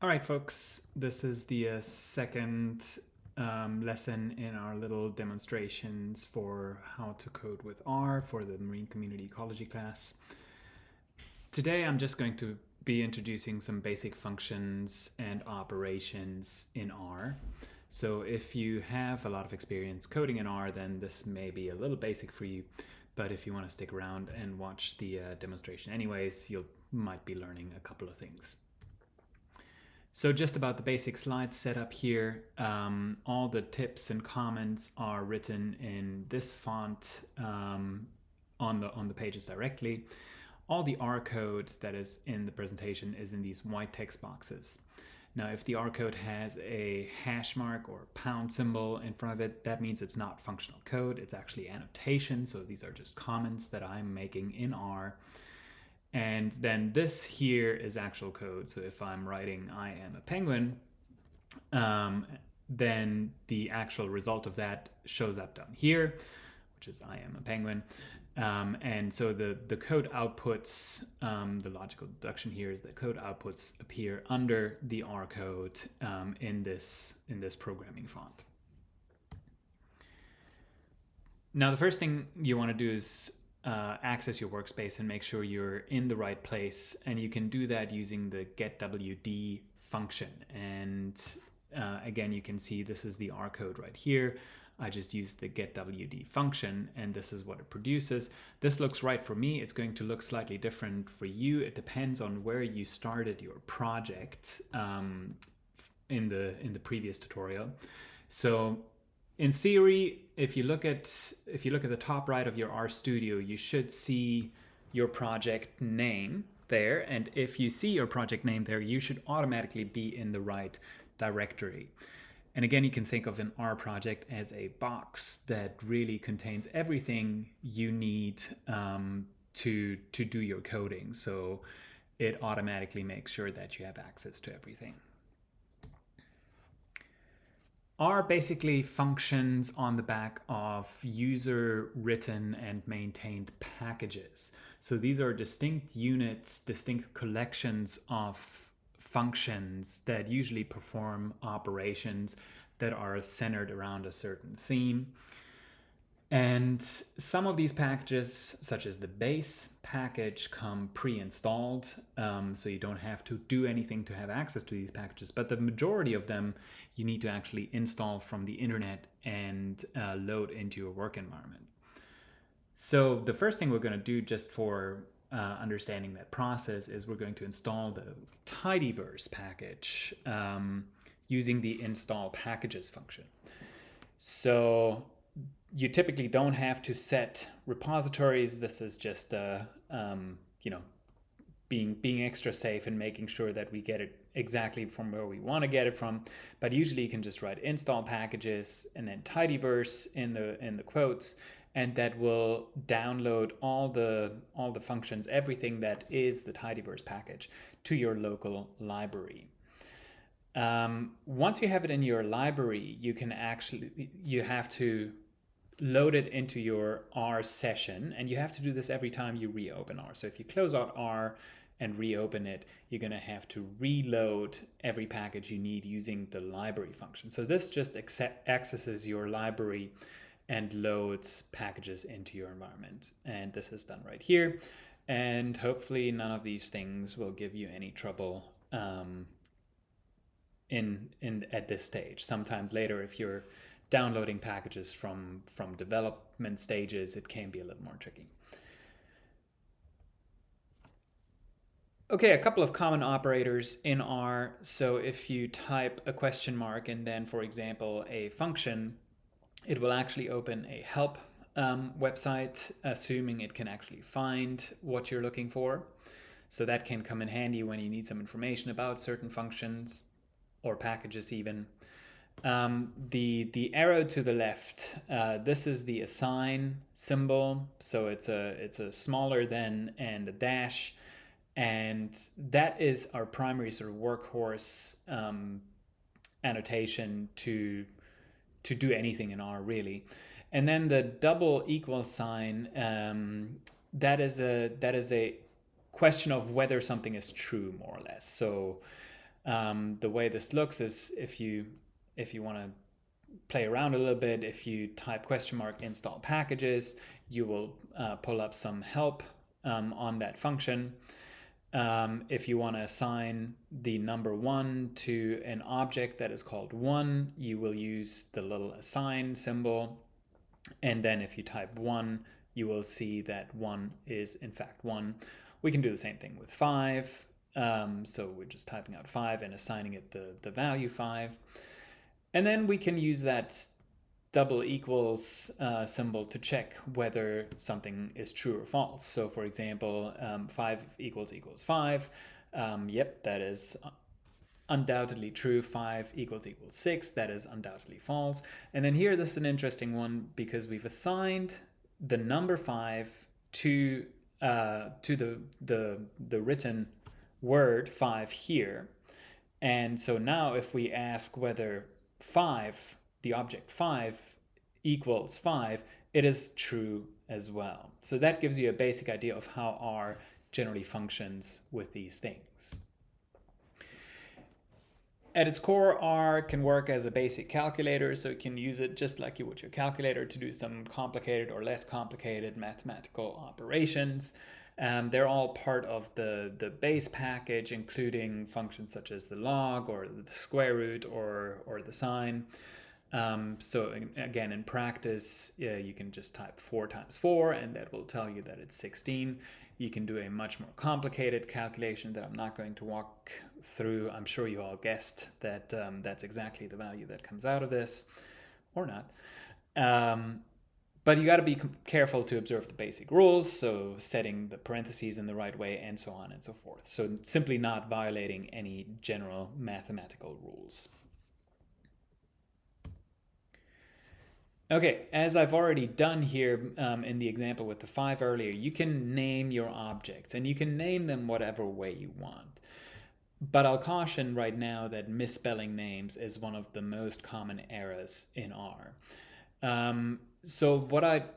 All right, folks, this is the second lesson in our little demonstrations for how to code with R for the Marine Community Ecology class. Today I'm just going to be introducing some basic functions and operations in R. So if you have a lot of experience coding in R, then this may be a little basic for you. But if you want to stick around and watch the demonstration anyways, you might be learning a couple of things. So just about the basic slide setup here. All the tips and comments are written in this font on the pages directly. All the R code that is in the presentation is in these white text boxes. Now, if the R code has a hash mark or pound symbol in front of it, that means it's not functional code. It's actually annotation. So these are just comments that I'm making in R. And then this here is actual code. So if I'm writing I am a penguin, then the actual result of that shows up down here, which is I am a penguin. And so the code outputs, the logical deduction here is that code outputs appear under the R code in this programming font. Now, the first thing you want to do is access your workspace and make sure you're in the right place. And you can do that using the getWD function. And again, you can see this is the R code right here. I just used the getWD function, and this is what it produces. This looks right for me. It's going to look slightly different for you. It depends on where you started your project in the previous tutorial. So in theory, if you look at the top right of your RStudio, you should see your project name there. And if you see your project name there, you should automatically be in the right directory. And again, you can think of an R project as a box that really contains everything you need to do your coding. So it automatically makes sure that you have access to everything. R basically functions on the back of user written and maintained packages. So these are distinct units, distinct collections of functions that usually perform operations that are centered around a certain theme. And some of these packages, such as the base package, come pre-installed, so you don't have to do anything to have access to these packages. But the majority of them you need to actually install from the internet and load into your work environment. So the first thing we're going to do, just for understanding that process, is we're going to install the tidyverse package using the install packages function. So you typically don't have to set repositories. This is just being extra safe and making sure that we get it exactly from where we want to get it from. But usually you can just write install packages and then tidyverse in the quotes, and that will download all the functions, everything that is the tidyverse package, to your local library. Once you have it in your library, you have to load it into your R session, and you have to do this every time you reopen R. So if you close out R and reopen it, you're going to have to reload every package you need using the library function. So this just accesses your library and loads packages into your environment. And this is done right here. And hopefully none of these things will give you any trouble at this stage. Sometimes later, if you're downloading packages from development stages, it can be a little more tricky. Okay, a couple of common operators in R. So if you type a question mark and then, for example, a function, it will actually open a help website, assuming it can actually find what you're looking for. So that can come in handy when you need some information about certain functions or packages even. The arrow to the left, this is the assign symbol. So it's a smaller than and a dash. And that is our primary sort of workhorse annotation to do anything in R, really. And then the double equal sign, that is a question of whether something is true, more or less. So The way this looks is if you want to play around a little bit, if you type $install packages, you will pull up some help on that function. If you want to assign the number 1 to an object that is called 1, you will use the little assign symbol. And then if you type 1, you will see that 1 is in fact 1. We can do the same thing with 5. So we're just typing out 5 and assigning it the value 5. And then we can use that double equals symbol to check whether something is true or false. So for example, 5 equals 5. Yep, that is undoubtedly true. 5 equals 6. That is undoubtedly false. And then here, this is an interesting one because we've assigned the number 5 to the written word 5 here. And so now if we ask whether 5, the object 5 equals 5, it is true as well. So that gives you a basic idea of how R generally functions with these things. At its core, R can work as a basic calculator, so you can use it just like you would your calculator to do some complicated or less complicated mathematical operations. They're all part of the base package, including functions such as the log or the square root or the sine. So again, in practice, you can just type 4 times 4, and that will tell you that it's 16. You can do a much more complicated calculation that I'm not going to walk through. I'm sure you all guessed that that's exactly the value that comes out of this, or not. But you got to be careful to observe the basic rules, so setting the parentheses in the right way and so on and so forth. So simply not violating any general mathematical rules. Okay, as I've already done here in the example with the 5 earlier, you can name your objects and you can name them whatever way you want. But I'll caution right now that misspelling names is one of the most common errors in R. So what I'd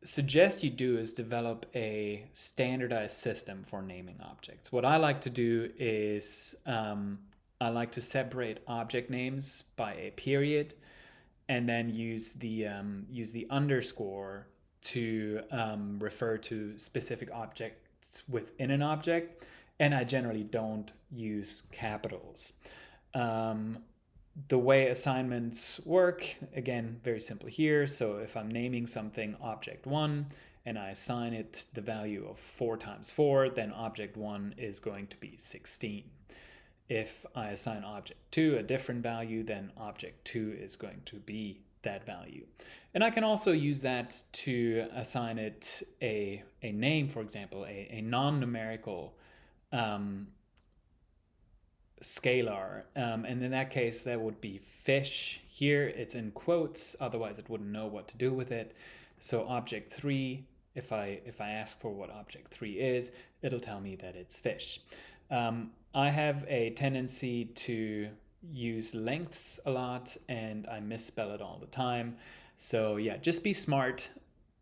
suggest you do is develop a standardized system for naming objects. What I like to do is I like to separate object names by a period, and then use the underscore to refer to specific objects within an object, and I generally don't use capitals. The way assignments work, again, very simple here. So if I'm naming something object 1 and I assign it the value of 4 times 4, then object 1 is going to be 16. If I assign object 2 a different value, then object 2 is going to be that value. And I can also use that to assign it a name, for example, a non-numerical scalar. And in that case, that would be fish. Here it's in quotes, otherwise it wouldn't know what to do with it. So object 3, if I ask for what object 3 is, it'll tell me that it's fish. I have a tendency to use lengths a lot, and I misspell it all the time. So yeah, just be smart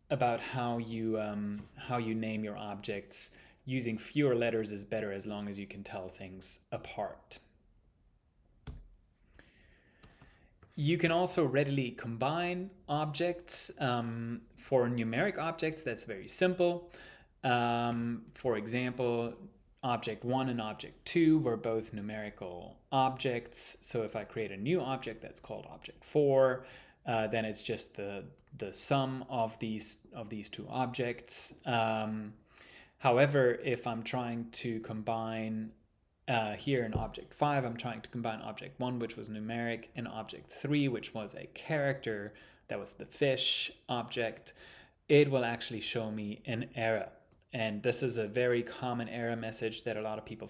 about how you name your objects. Using fewer letters is better as long as you can tell things apart. You can also readily combine objects. For numeric objects, that's very simple. For example, object 1 and object 2 were both numerical objects. So if I create a new object that's called object 4, then it's just the sum of these two objects. However, if I'm trying to combine here in object 5, I'm trying to combine object 1, which was numeric, and object 3, which was a character, that was the fish object, it will actually show me an error. And this is a very common error message that a lot of people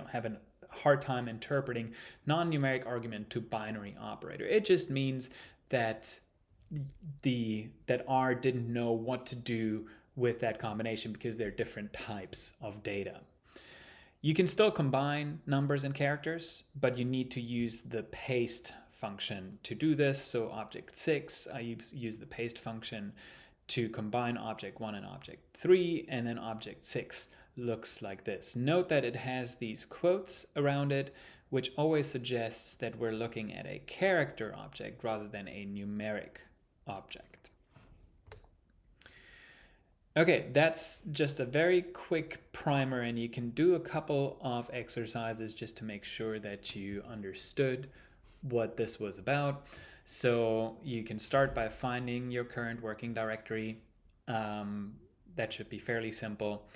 have a hard time interpreting. Non-numeric argument to binary operator. It just means that R didn't know what to do with that combination because they're different types of data. You can still combine numbers and characters, but you need to use the paste function to do this. So object 6, I use the paste function to combine object 1 and object 3, and then object 6 looks like this. Note that it has these quotes around it, which always suggests that we're looking at a character object rather than a numeric object. Okay, that's just a very quick primer, and you can do a couple of exercises just to make sure that you understood what this was about. So you can start by finding your current working directory. That should be fairly simple.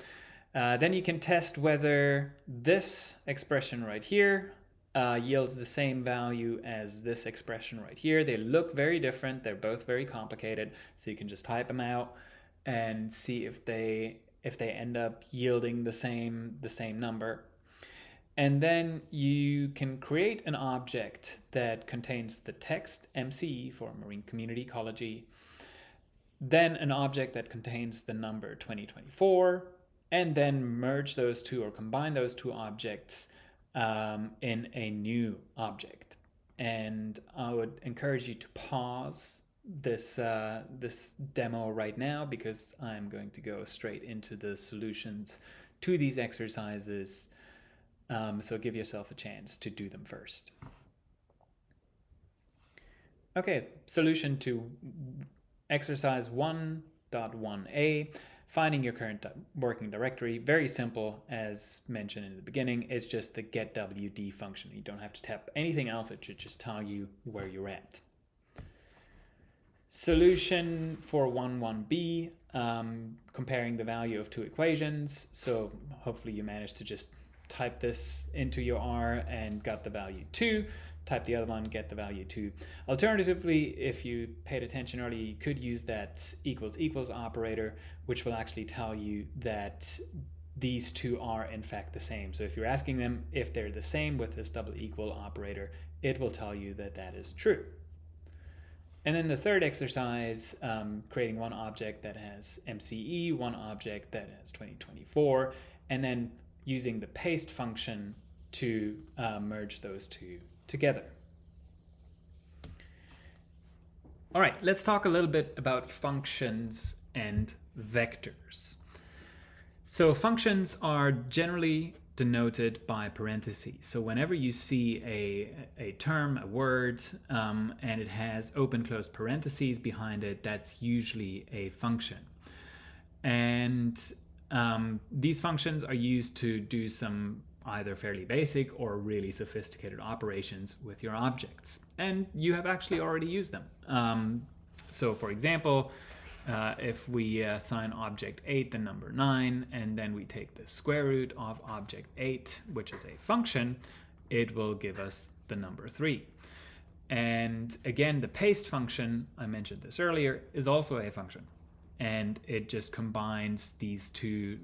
Then you can test whether this expression right here yields the same value as this expression right here. They look very different. They're both very complicated. So you can just type them out and see if they end up yielding the same number. And then you can create an object that contains the text MCE for Marine Community Ecology, then an object that contains the number 2024, and then merge those two or combine those two objects in a new object. And I would encourage you to pause this demo right now, because I'm going to go straight into the solutions to these exercises. So give yourself a chance to do them first. Okay, solution to exercise 1.1a, finding your current working directory. Very simple, as mentioned in the beginning. It's just the getWD function. You don't have to tap anything else. It should just tell you where you're at. Solution for 1.1b, comparing the value of two equations. So hopefully you managed to just type this into your R and got the value 2. Type the other one, get the value 2. Alternatively, if you paid attention earlier, you could use that equals equals operator, which will actually tell you that these two are in fact the same. So if you're asking them if they're the same with this double equal operator, it will tell you that that is true. And then the third exercise, creating one object that has MCE, one object that has 2024, and then using the paste function to merge those two together. All right, let's talk a little bit about functions and vectors. So functions are generally denoted by parentheses. So whenever you see a term, a word, and it has open close parentheses behind it, that's usually a function. And these functions are used to do some either fairly basic or really sophisticated operations with your objects. And you have actually already used them. So for example, if we assign object 8 the number 9, and then we take the square root of object 8, which is a function, it will give us the number 3. And again, the paste function, I mentioned this earlier, is also a function. And it just combines these two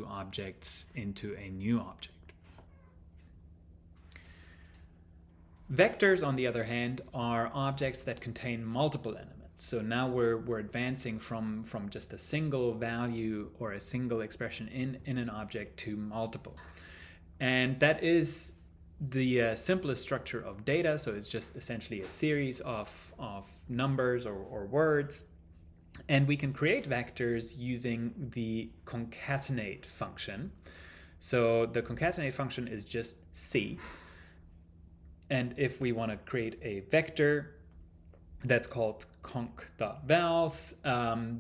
objects into a new object. Vectors, on the other hand, are objects that contain multiple elements. So now we're advancing from just a single value or a single expression in an object to multiple. And that is the simplest structure of data. So it's just essentially a series of numbers or words. And we can create vectors using the concatenate function. So the concatenate function is just C. And if we want to create a vector that's called conc.vals,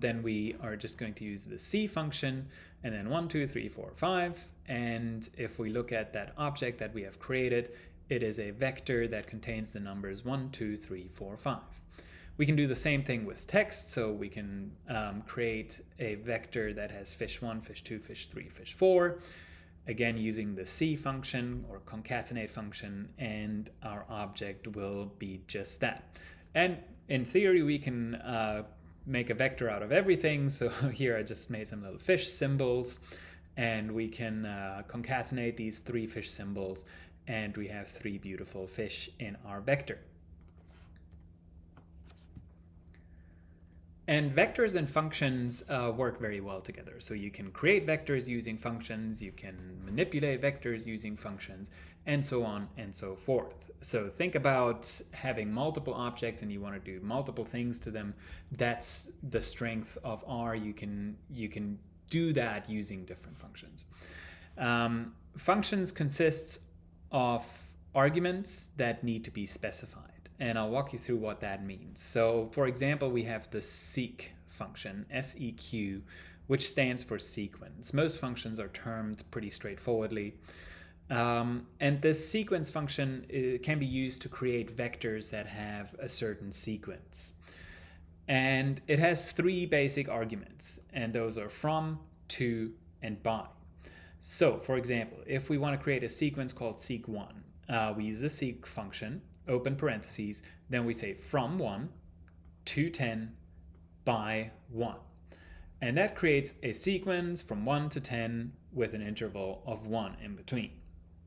then we are just going to use the C function, and then 1, 2, 3, 4, 5. And if we look at that object that we have created, it is a vector that contains the numbers 1, 2, 3, 4, 5. We can do the same thing with text, so we can create a vector that has fish 1, fish 2, fish 3, fish 4. Again, using the C function or concatenate function, and our object will be just that. And in theory, we can make a vector out of everything. So here I just made some little fish symbols, and we can concatenate these 3 fish symbols, and we have 3 beautiful fish in our vector. And vectors and functions work very well together. So you can create vectors using functions, you can manipulate vectors using functions, and so on and so forth. So think about having multiple objects and you want to do multiple things to them. That's the strength of R. You can do that using different functions. Functions consists of arguments that need to be specified, and I'll walk you through what that means. So for example, we have the seq function, SEQ, which stands for sequence. Most functions are termed pretty straightforwardly. And this sequence function can be used to create vectors that have a certain sequence. And it has three basic arguments, and those are from, to, and by. So, for example, if we want to create a sequence called seq1, we use the seq function, open parentheses, then we say from 1 to 10 by 1. And that creates a sequence from 1 to 10 with an interval of 1 in between,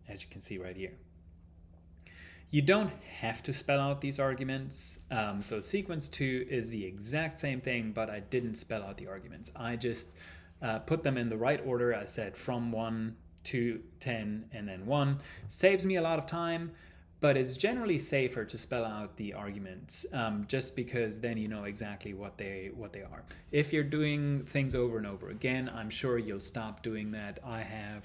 as you can see right here. You don't have to spell out these arguments. So sequence 2 is the exact same thing, but I didn't spell out the arguments. I just put them in the right order. I said from 1 to 10 and then 1. Saves me a lot of time, but it's generally safer to spell out the arguments, just because then you know exactly what they are. If you're doing things over and over again, I'm sure you'll stop doing that. I have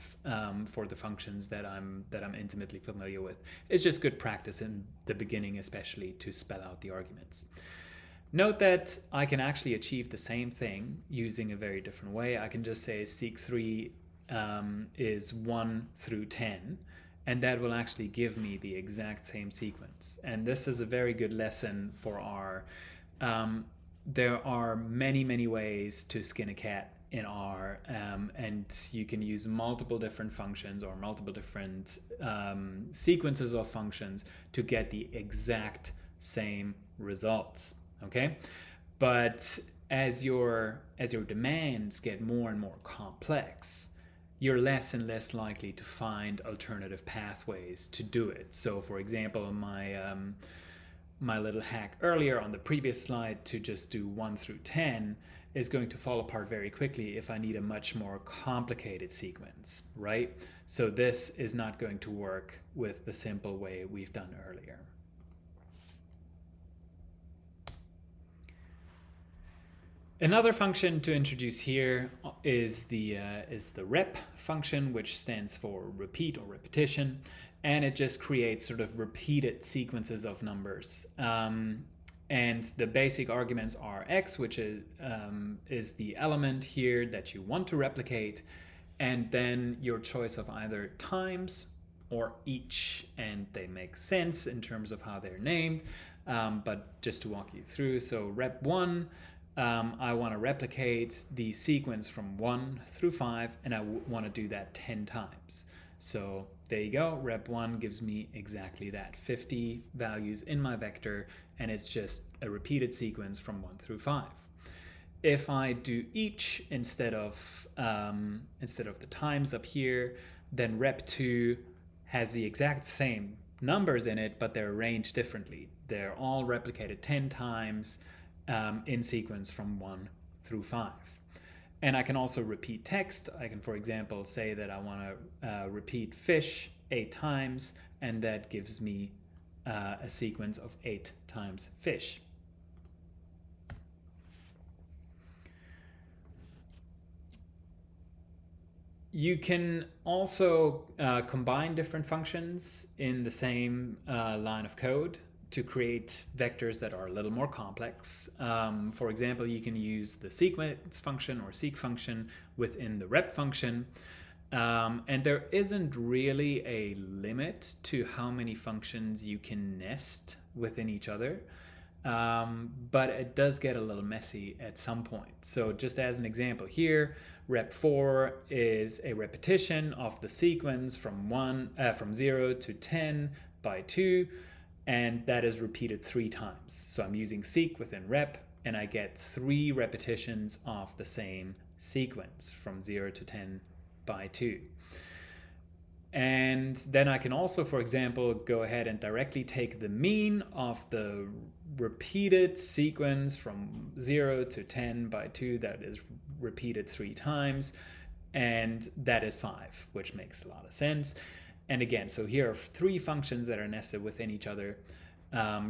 for the functions that I'm intimately familiar with. It's just good practice in the beginning, especially, to spell out the arguments. Note that I can actually achieve the same thing using a very different way. I can just say seq3 is 1 through 10. And that will actually give me the exact same sequence. And this is a very good lesson for R. There are many ways to skin a cat in R, and you can use multiple different functions or multiple different sequences of functions to get the exact same results. Okay, but as your demands get more and more complex, you're less and less likely to find alternative pathways to do it. So for example, my little hack earlier on the previous slide to just do 1 through 10 is going to fall apart very quickly if I need a much more complicated sequence, right? So this is not going to work with the simple way we've done earlier. Another function to introduce here is the rep function, which stands for repeat or repetition, and it just creates sort of repeated sequences of numbers. And the basic arguments are x, which is the element here that you want to replicate, and then your choice of either times or each, and they make sense in terms of how they're named. But just to walk you through, so rep 1. I want to replicate the sequence from 1 through 5, and I want to do that 10 times. So there you go. Rep 1 gives me exactly that, 50 values in my vector, and it's just a repeated sequence from 1 through 5. If I do each instead of the times up here, then rep 2 has the exact same numbers in it, but they're arranged differently. They're all replicated 10 times. In sequence from 1 through 5. And I can also repeat text. I can, for example, say that I want to repeat fish 8 times, and that gives me a sequence of 8 times fish. You can also combine different functions in the same line of code to create vectors that are a little more complex. For example, you can use the sequence function or seq function within the rep function. And there isn't really a limit to how many functions you can nest within each other. But it does get a little messy at some point. So just as an example here, rep 4 is a repetition of the sequence from 0 to 10 by 2. And that is repeated 3 times. So I'm using seq within rep, and I get 3 repetitions of the same sequence from 0 to 10 by 2. And then I can also, for example, go ahead and directly take the mean of the repeated sequence from 0 to 10 by 2 that is repeated 3 times, and that is 5, which makes a lot of sense. And again, so here are 3 functions that are nested within each other.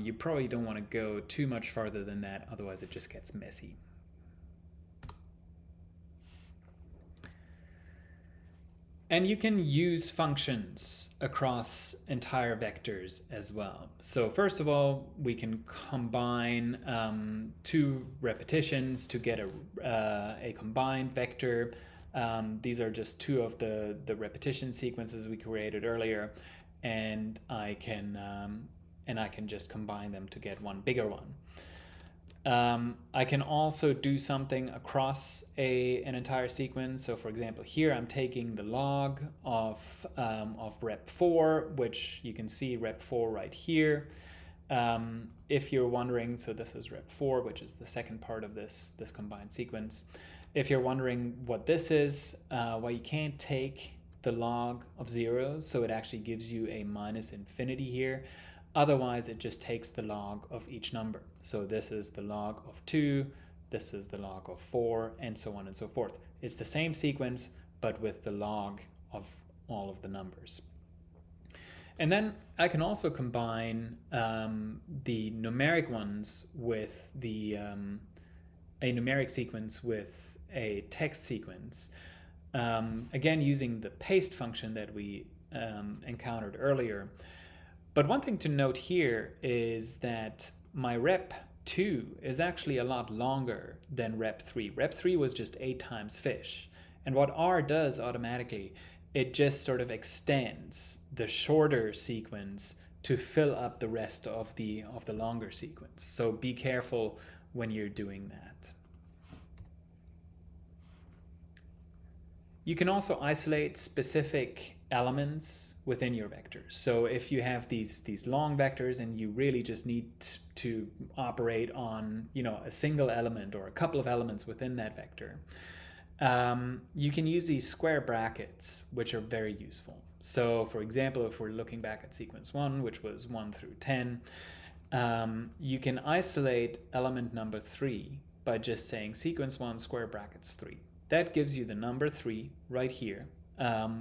You probably don't want to go too much farther than that, otherwise it just gets messy. And you can use functions across entire vectors as well. So first of all, we can combine two repetitions to get a combined vector. These are just two of the repetition sequences we created earlier, and I can just combine them to get one bigger one. I can also do something across an entire sequence. So for example, here I'm taking the log of rep4, which you can see rep4 right here. If you're wondering, so this is rep4, which is the second part of this combined sequence. If you're wondering what this is, well, you can't take the log of zeros, so it actually gives you a minus infinity here. Otherwise, it just takes the log of each number. So this is the log of 2, this is the log of 4, and so on and so forth. It's the same sequence, but with the log of all of the numbers. And then I can also combine the numeric ones with a numeric sequence with a text sequence. Again, using the paste function that we encountered earlier. But one thing to note here is that my rep2 is actually a lot longer than rep3. Rep3 was just 8 times fish. And what R does automatically, it just sort of extends the shorter sequence to fill up the rest of the longer sequence. So be careful when you're doing that. You can also isolate specific elements within your vectors. So if you have these long vectors and you really just need to operate on a single element or a couple of elements within that vector, you can use these square brackets, which are very useful. So for example, if we're looking back at sequence 1, which was 1 through 10, you can isolate element number 3 by just saying sequence 1 square brackets 3. That gives you the number 3 right here,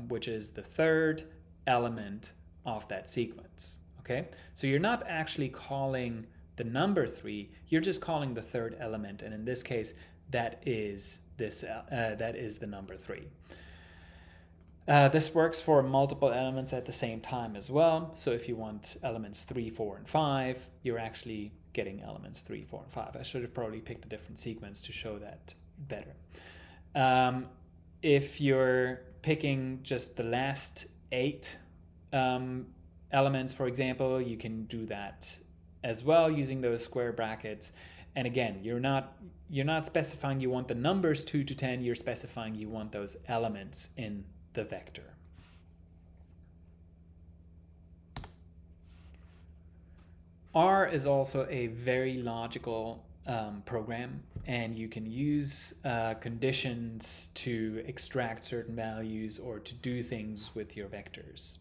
which is the third element of that sequence. Okay, so you're not actually calling the number 3, you're just calling the third element, and in this case, that is the number 3. This works for multiple elements at the same time as well. So if you want elements 3, 4, and 5, you're actually getting elements 3, 4, and 5. I should have probably picked a different sequence to show that better. If you're picking just the last 8 elements, for example, you can do that as well using those square brackets. And again, you're not specifying you want the numbers 2 to 10, you're specifying you want those elements in the vector. R is also a very logical program, and you can use conditions to extract certain values or to do things with your vectors.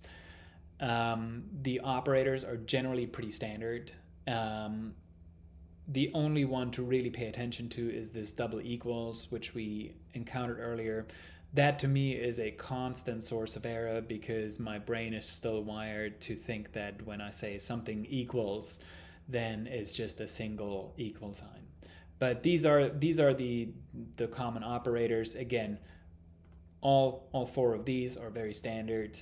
The operators are generally pretty standard. The only one to really pay attention to is this double equals, which we encountered earlier. That to me is a constant source of error because my brain is still wired to think that when I say something equals, then it's just a single equal sign. But these are the common operators. Again, all 4 of these are very standard.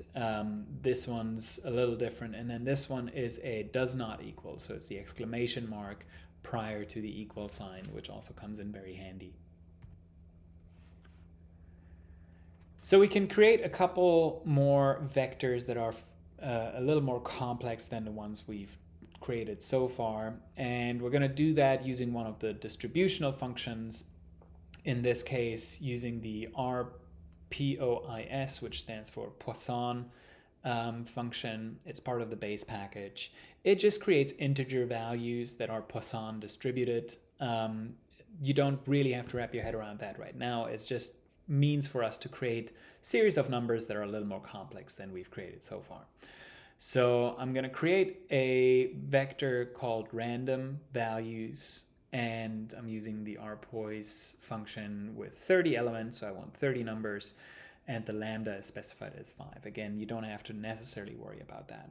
This one's a little different, and then this one is a does not equal, so it's the exclamation mark prior to the equal sign, which also comes in very handy. So we can create a couple more vectors that are a little more complex than the ones we've created so far, and we're going to do that using one of the distributional functions, in this case using the RPOIS, which stands for Poisson function. It's part of the base package. It just creates integer values that are Poisson distributed. You don't really have to wrap your head around that right now. It's just means for us to create a series of numbers that are a little more complex than we've created so far. So I'm going to create a vector called random values, and I'm using the rpois function with 30 elements, so I want 30 numbers, and the lambda is specified as 5. Again, you don't have to necessarily worry about that.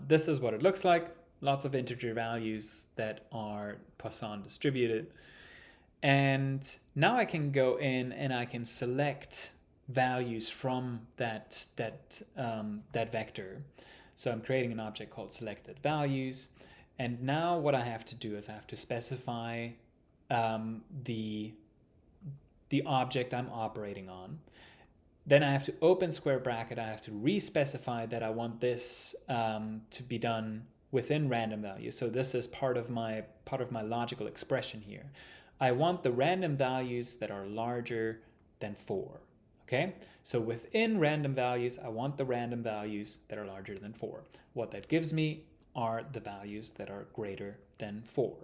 This is what it looks like. Lots of integer values that are Poisson distributed. And now I can go in and I can select values from that vector. So I'm creating an object called selected values. And now what I have to do is I have to specify the object I'm operating on. Then I have to open square bracket. I have to re-specify that I want this to be done within random values. So this is part of my logical expression here. I want the random values that are larger than 4. Okay, so within random values, I want the random values that are larger than 4. What that gives me are the values that are greater than 4.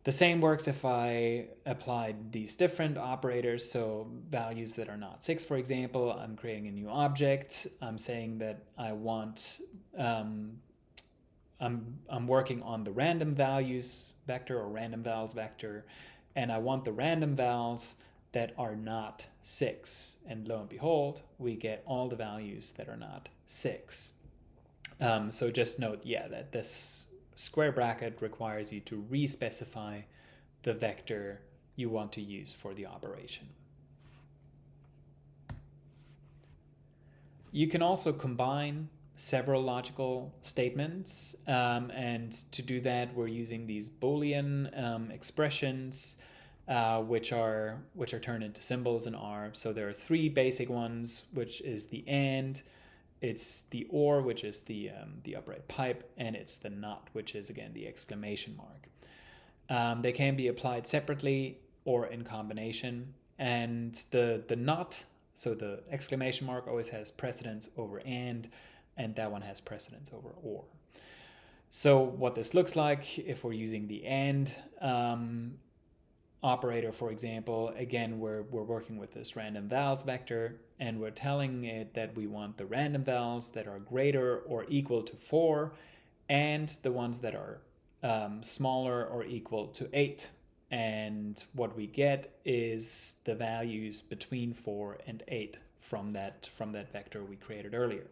The same works if I applied these different operators, so values that are not 6, for example. I'm creating a new object. I'm saying that I want, I'm working on the random values vector or random vals vector, and I want the random vals that are not 6. And lo and behold, we get all the values that are not 6. So just note, that this square bracket requires you to re-specify the vector you want to use for the operation. You can also combine several logical statements, and to do that we're using these Boolean expressions, which are turned into symbols in R. So there are 3 basic ones, which is the AND, it's the OR, which is the upright pipe, and it's the NOT, which is again the exclamation mark. They can be applied separately or in combination, and the NOT, so the exclamation mark, always has precedence over and that one has precedence over OR. So what this looks like, if we're using the AND operator, for example, again, we're working with this random vals vector, and we're telling it that we want the random vals that are greater or equal to 4 and the ones that are smaller or equal to 8. And what we get is the values between 4 and 8 from that vector we created earlier.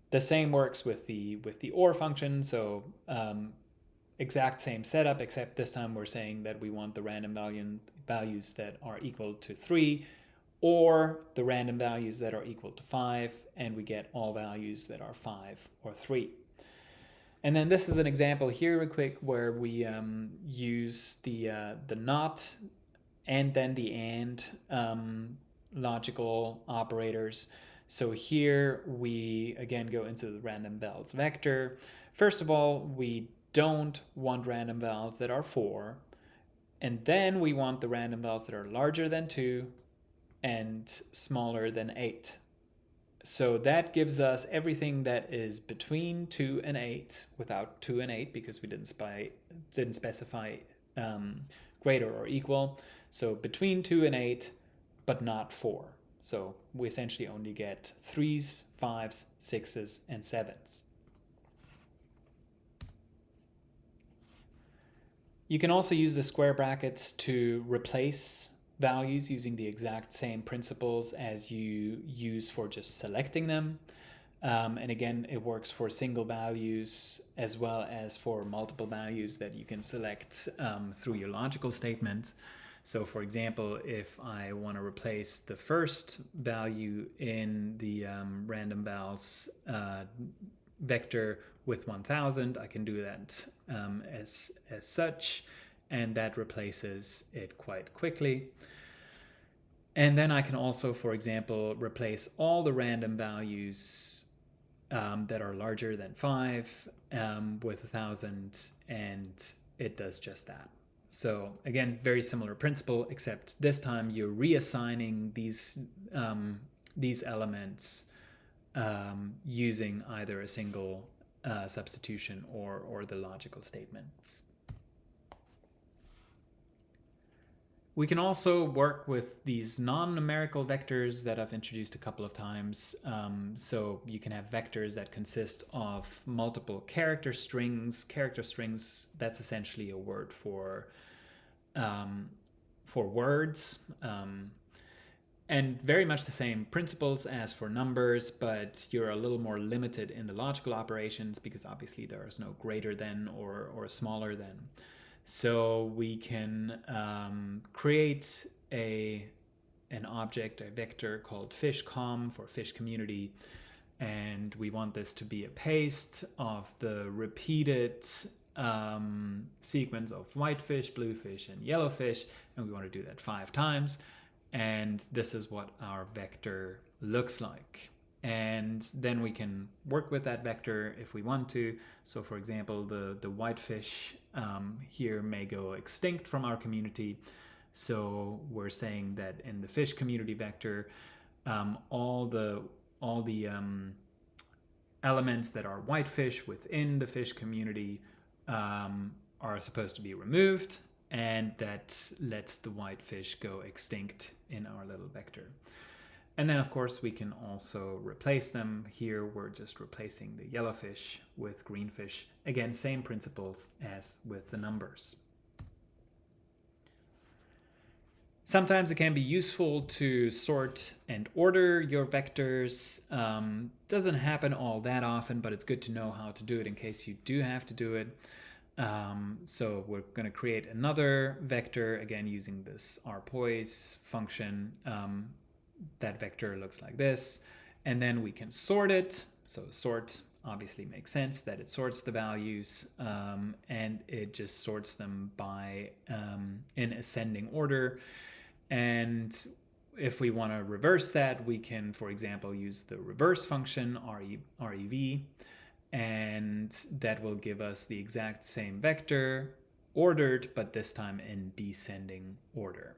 The same works with the OR function. So exact same setup, except this time we're saying that we want the random values that are equal to 3 or the random values that are equal to 5, and we get all values that are 5 or 3. And then this is an example here real quick where we use the NOT and then the AND logical operators. So here we again go into the random vals vector. First of all, we don't want random vals that are 4, and then we want the random vals that are larger than 2 and smaller than 8. So that gives us everything that is between 2 and 8, without 2 and 8 because we didn't specify greater or equal. So between 2 and 8, but not 4. So we essentially only get 3s, 5s, 6s, and 7s. You can also use the square brackets to replace values using the exact same principles as you use for just selecting them. And again, it works for single values as well as for multiple values that you can select through your logical statement. So for example, if I want to replace the first value in the random vals vector with 1000, I can do that as such, and that replaces it quite quickly. And then I can also, for example, replace all the random values that are larger than 5 with 1000, and it does just that. So again, very similar principle, except this time you're reassigning these elements using either a single substitution or the logical statements. We can also work with these non-numerical vectors that I've introduced a couple of times. So you can have vectors that consist of multiple character strings. Character strings, that's essentially a word for words. And very much the same principles as for numbers, but you're a little more limited in the logical operations because obviously there is no greater than or smaller than. So we can create a an object, a vector called fishcom for fish community, and we want this to be a paste of the repeated sequence of whitefish, bluefish, and yellowfish, and we want to do that 5 times. And this is what our vector looks like. And then we can work with that vector if we want to. So for example, the whitefish here may go extinct from our community. So we're saying that in the fish community vector, all the elements that are whitefish within the fish community are supposed to be removed, and that lets the whitefish go extinct in our little vector. And then of course we can also replace them. Here we're just replacing the yellowfish with greenfish. Again, same principles as with the numbers. Sometimes it can be useful to sort and order your vectors. Doesn't happen all that often, but it's good to know how to do it in case you do have to do it. So we're going to create another vector, again using this rpoise function. That vector looks like this, and then we can sort it. So sort obviously makes sense that it sorts the values, and it just sorts them by in ascending order. And if we want to reverse that, we can, for example, use the reverse function rev, and that will give us the exact same vector ordered, but this time in descending order.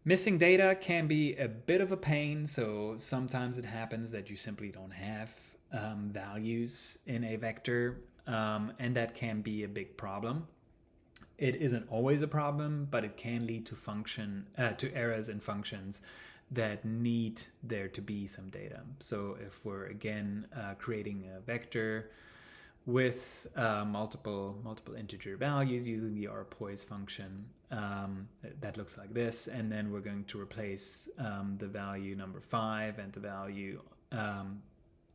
Missing data can be a bit of a pain, so sometimes it happens that you simply don't have values in a vector, and that can be a big problem. It isn't always a problem, but it can lead to errors in functions that need there to be some data. So if we're again creating a vector with multiple integer values using the rpoise function, that looks like this, and then we're going to replace the value number 5 and the value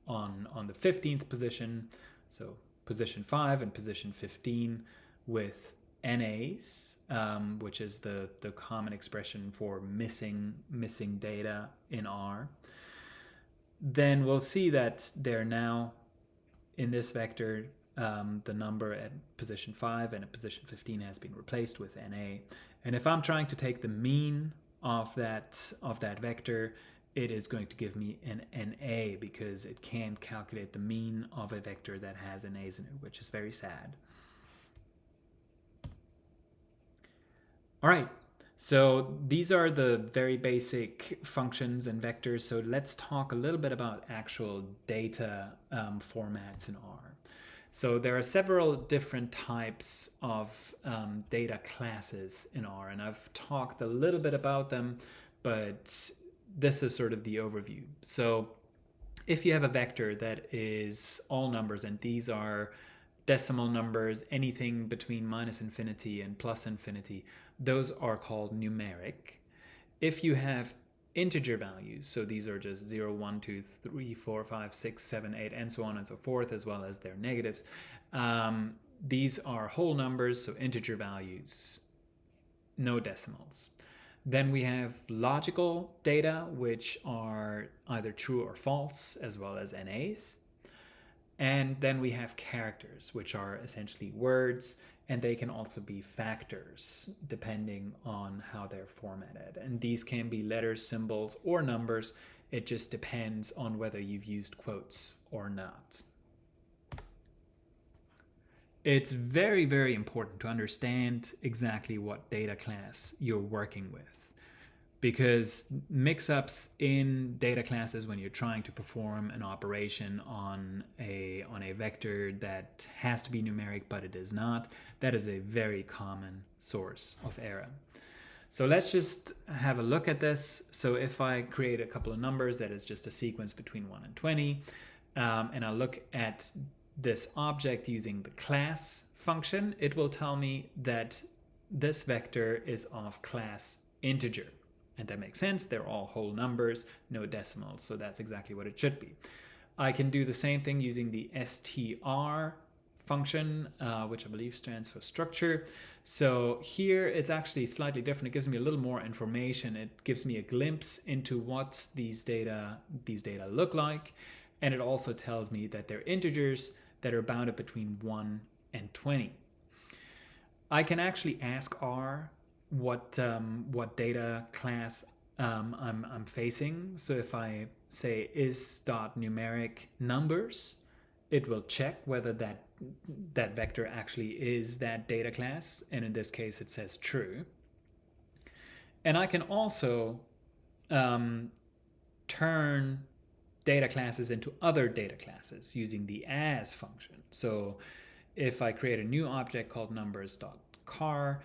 on the 15th position, so position 5 and position 15, with NAs, which is the common expression for missing data in R. Then we'll see that they're now in this vector, the number at position 5 and at position 15 has been replaced with NA. And if I'm trying to take the mean of that vector, it is going to give me an NA because it can't calculate the mean of a vector that has NAs in it, which is very sad. All right, so these are the very basic functions and vectors. So let's talk a little bit about actual data formats in R. So there are several different types of data classes in R, and I've talked a little bit about them, but this is sort of the overview. So if you have a vector that is all numbers, and these are decimal numbers, anything between -infinity and +infinity, those are called numeric. If you have integer values, so these are just 0, 1, 2, 3, 4, 5, 6, 7, 8, and so on and so forth, as well as their negatives. These are whole numbers, so integer values, no decimals. Then we have logical data, which are either true or false, as well as NAs. And then we have characters, which are essentially words, and they can also be factors, depending on how they're formatted. And these can be letters, symbols, or numbers. It just depends on whether you've used quotes or not. It's very, very important to understand exactly what data class you're working with, because mix-ups in data classes when you're trying to perform an operation on a vector that has to be numeric but it is not, that is a very common source of error. So let's just have a look at this. So if I create a couple of numbers that is just a sequence between 1 and 20, and I look at this object using the class function, it will tell me that this vector is of class integer. And that makes sense. They're all whole numbers, no decimals. So that's exactly what it should be. I can do the same thing using the str function, which I believe stands for structure. So here it's actually slightly different. It gives me a little more information. It gives me a glimpse into what these data look like. And it also tells me that they're integers that are bounded between 1 and 20. I can actually ask R what data class I'm facing. So if I say is.numeric numbers, it will check whether that vector actually is that data class, and in this case it says true. And I can also turn data classes into other data classes using the as function. So if I create a new object called numbers.car,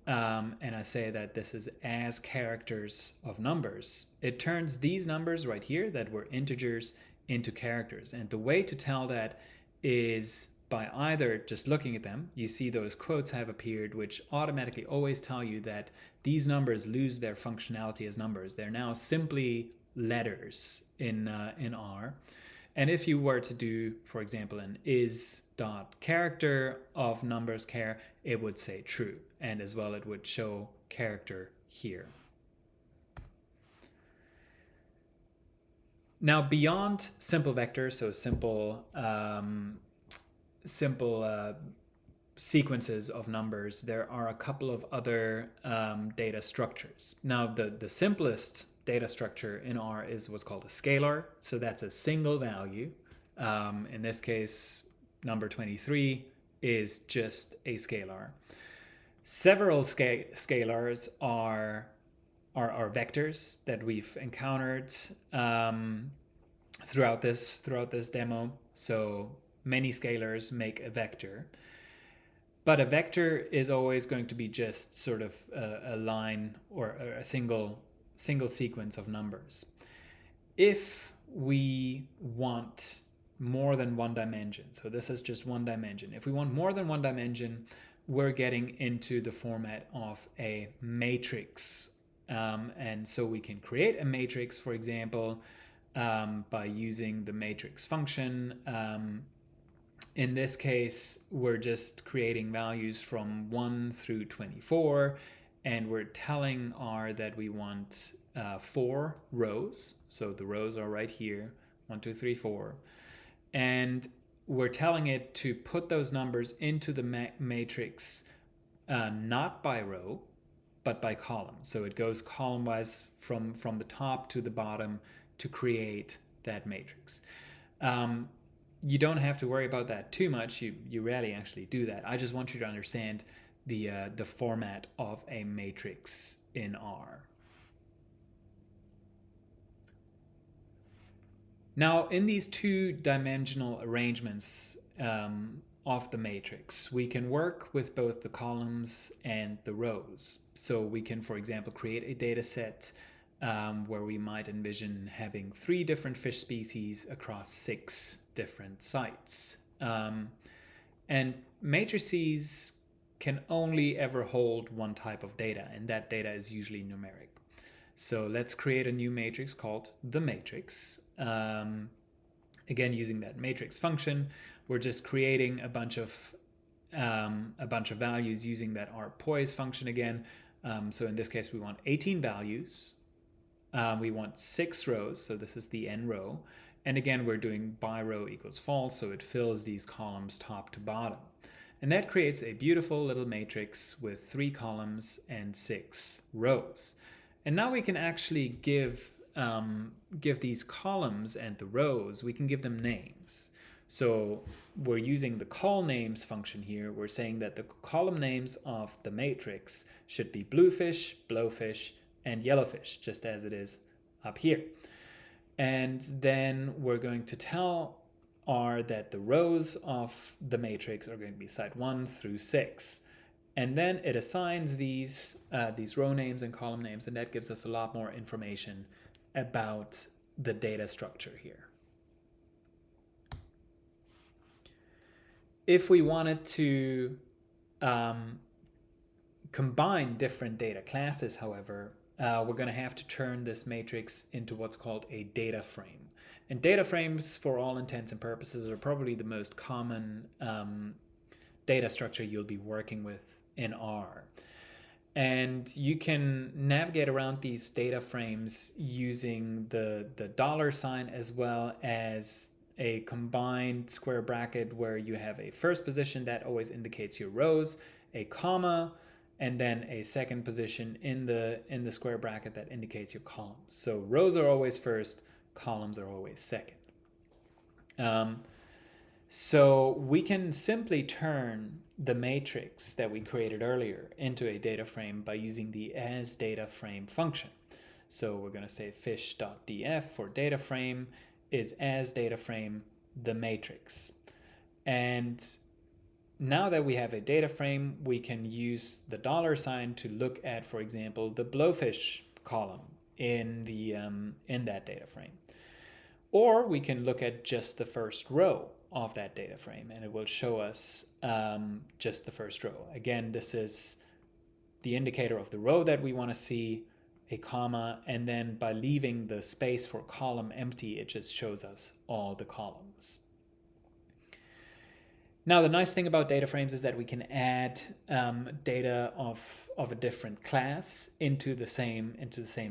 and I say that this is as characters of numbers, it turns these numbers right here that were integers into characters. And the way to tell that is by either just looking at them. You see those quotes have appeared, which automatically always tell you that these numbers lose their functionality as numbers. They're now simply letters in R. And if you were to do, for example, an is.character of numbers char, it would say true. And as well, it would show character here. Now, beyond simple vectors, so simple sequences of numbers, there are a couple of other data structures. Now, the simplest data structure in R is what's called a scalar. So that's a single value. In this case, number 23 is just a scalar. Several scalars are vectors that we've encountered throughout this demo. So many scalars make a vector. But a vector is always going to be just sort of a line or a single sequence of numbers. If we want more than one dimension, so this is just one dimension. If we want more than one dimension, we're getting into the format of a matrix. And so we can create a matrix, for example, by using the matrix function. In this case, we're just creating values from 1 through 24, and we're telling R that we want 4 rows. So the rows are right here, 1, 2, 3, 4. And we're telling it to put those numbers into the matrix not by row, but by column. So it goes column-wise from the top to the bottom to create that matrix. You don't have to worry about that too much. You rarely actually do that. I just want you to understand the format of a matrix in R. Now, in these two-dimensional arrangements of the matrix, we can work with both the columns and the rows. So we can, for example, create a data set where we might envision having 3 different fish species across 6 different sites. And matrices can only ever hold one type of data, and that data is usually numeric. So let's create a new matrix called the matrix. Again, using that matrix function, we're just creating a bunch of values using that rpoise function again. So in this case, we want 18 values. We want 6 rows, so this is the n row. And again, we're doing by row equals false, so it fills these columns top to bottom. And that creates a beautiful little matrix with 3 columns and 6 rows. And now we can actually give these columns and the rows, we can give them names. So we're using the call names function here. We're saying that the column names of the matrix should be bluefish, blowfish, and yellowfish, just as it is up here. And then we're going to tell R that the rows of the matrix are going to be site 1 through 6. And then it assigns these row names and column names, and that gives us a lot more information about the data structure here. If we wanted to combine different data classes, however, we're going to have to turn this matrix into what's called a data frame. And data frames, for all intents and purposes, are probably the most common data structure you'll be working with in R. And you can navigate around these data frames using the $sign as well as a combined square bracket where you have a first position that always indicates your rows, a comma, and then a second position in the square bracket that indicates your columns. So rows are always first, columns are always second. So we can simply turn the matrix that we created earlier into a data frame by using the asDataFrame function. So we're going to say fish.df for data frame is asDataFrame the matrix. And now that we have a data frame, we can use the $sign to look at, for example, the blowfish column in that data frame. Or we can look at just the first row of that data frame, and it will show us just the first row. Again, this is the indicator of the row that we want to see, a comma, and then by leaving the space for column empty, it just shows us all the columns. Now, the nice thing about data frames is that we can add data of a different class into the same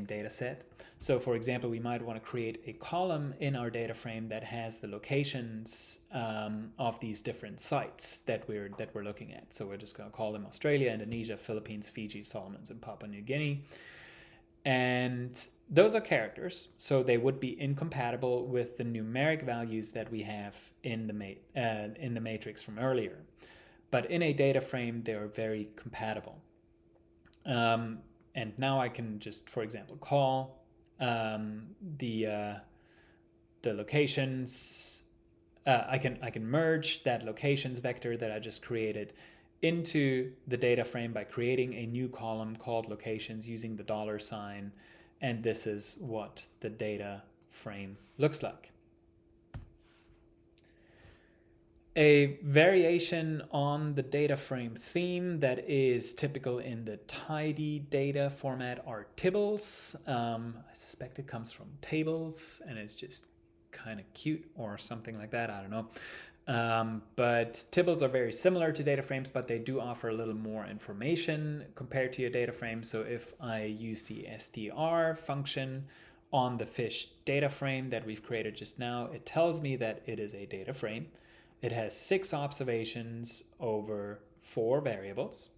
data set. So, for example, we might want to create a column in our data frame that has the locations of these different sites that we're looking at. So we're just going to call them Australia, Indonesia, Philippines, Fiji, Solomons, and Papua New Guinea. And those are characters, so they would be incompatible with the numeric values that we have in the matrix from earlier. But in a data frame, they are very compatible. And now I can just, for example, call the locations. I can merge that locations vector that I just created into the data frame by creating a new column called locations using the $sign, and this is what the data frame looks like. A variation on the data frame theme that is typical in the tidy data format are tibbles. I suspect it comes from tables, and it's just kind of cute or something like that. I don't know. But tibbles are very similar to data frames, but they do offer a little more information compared to your data frame. So if I use the str function on the fish data frame that we've created just now, it tells me that it is a data frame. It has 6 observations over 4 variables,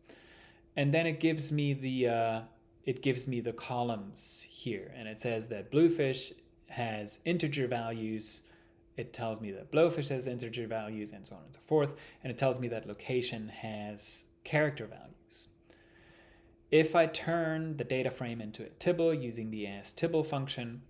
and then it gives me the columns here, and it says that bluefish has integer values. It tells me that blowfish has integer values, and so on and so forth. And it tells me that location has character values. If I turn the data frame into a tibble using the asTibble function,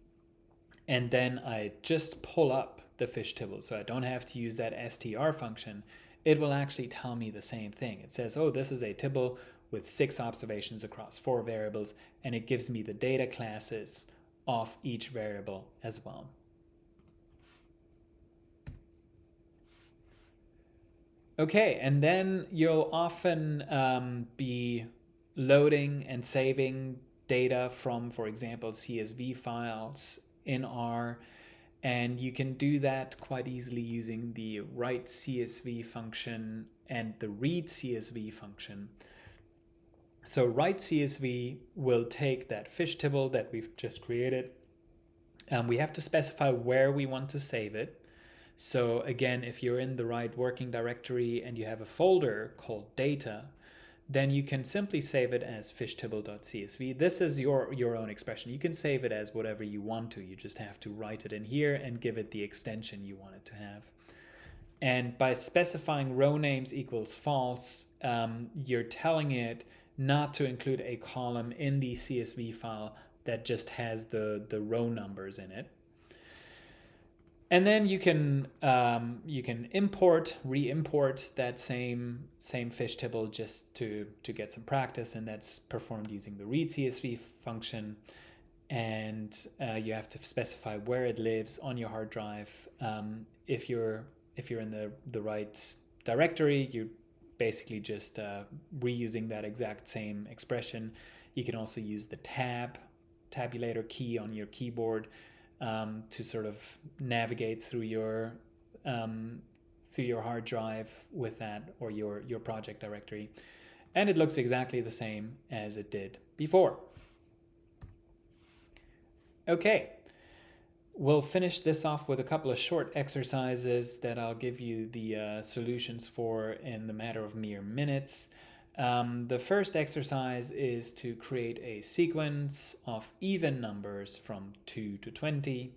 and then I just pull up the fish tibble, so I don't have to use that str function, it will actually tell me the same thing. It says, oh, this is a tibble with 6 observations across 4 variables, and it gives me the data classes of each variable as well. Okay, and then you'll often be loading and saving data from, for example, CSV files in R, and you can do that quite easily using the write CSV function and the read CSV function. So write CSV will take that fish tibble that we've just created, and we have to specify where we want to save it. So again, if you're in the right working directory and you have a folder called data, then you can simply save it as fishtibble.csv. This is your own expression. You can save it as whatever you want to. You just have to write it in here and give it the extension you want it to have. And by specifying row names equals false, you're telling it not to include a column in the CSV file that just has the row numbers in it. And then you can re-import that same fish tibble just to get some practice, and that's performed using the read CSV function. And you have to specify where it lives on your hard drive. If you're in the right directory, you're basically just reusing that exact same expression. You can also use the tabulator key on your keyboard to sort of navigate through your hard drive with that, or your project directory. And it looks exactly the same as it did before. Okay, we'll finish this off with a couple of short exercises that I'll give you the solutions for in the matter of mere minutes. The first exercise is to create a sequence of even numbers from 2 to 20.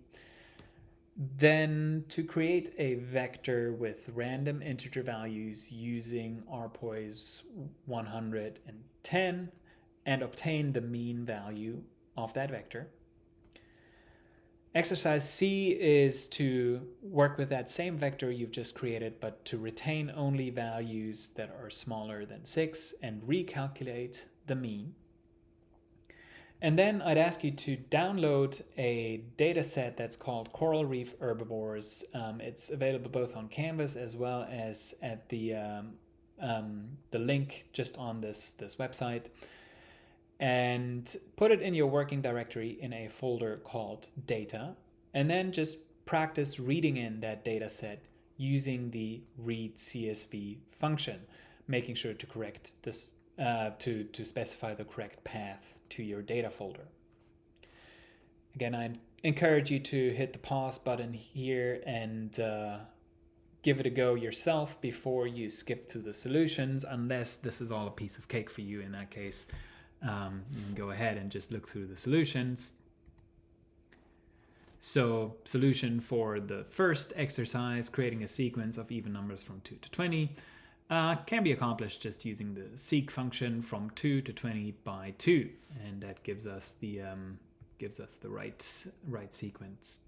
Then to create a vector with random integer values using RPoise 110 and obtain the mean value of that vector. Exercise C is to work with that same vector you've just created, but to retain only values that are smaller than 6 and recalculate the mean. And then I'd ask you to download a data set that's called Coral Reef Herbivores. It's available both on Canvas as well as at the link just on this website. And put it in your working directory in a folder called Data. And then just practice reading in that data set using the read CSV function, making sure to correct this to specify the correct path to your data folder. Again, I encourage you to hit the pause button here and give it a go yourself before you skip to the solutions, unless this is all a piece of cake for you. In that case, you can go ahead and just look through the solutions. So solution for the first exercise, creating a sequence of even numbers from 2 to 20, can be accomplished just using the seek function from 2 to 20 by 2, and that gives us the right sequence.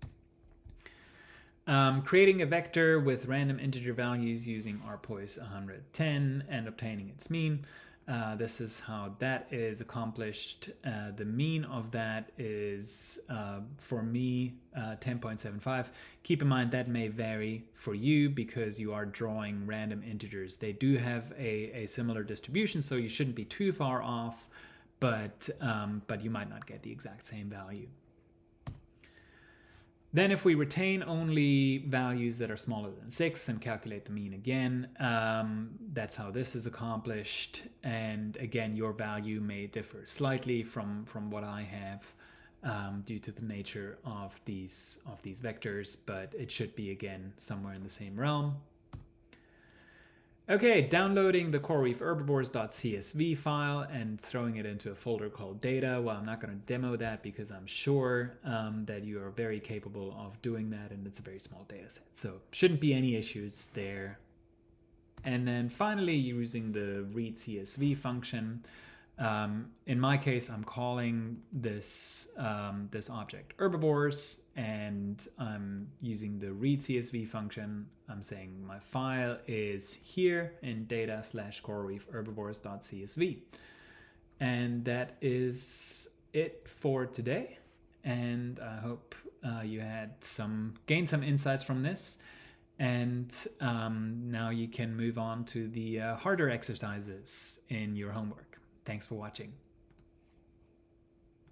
Creating a vector with random integer values using RPoise 110 and obtaining its mean. This is how that is accomplished. The mean of that is, for me, 10.75. Keep in mind that may vary for you because you are drawing random integers. They do have a similar distribution, so you shouldn't be too far off, but you might not get the exact same value. Then if we retain only values that are smaller than 6 and calculate the mean again, that's how this is accomplished. And again, your value may differ slightly from what I have due to the nature of these vectors, but it should be, again, somewhere in the same realm. Okay, downloading the Coral Reef Herbivores.csv file and throwing it into a folder called Data. Well, I'm not going to demo that because I'm sure that you are very capable of doing that, and it's a very small data set, so shouldn't be any issues there. And then finally, using the read CSV function. In my case, I'm calling this object herbivores, and I'm using the read CSV function. I'm saying my file is here in data/coralreefherbivores.csv. And that is it for today. And I hope you had gained some insights from this. And now you can move on to the harder exercises in your homework. Thanks for watching.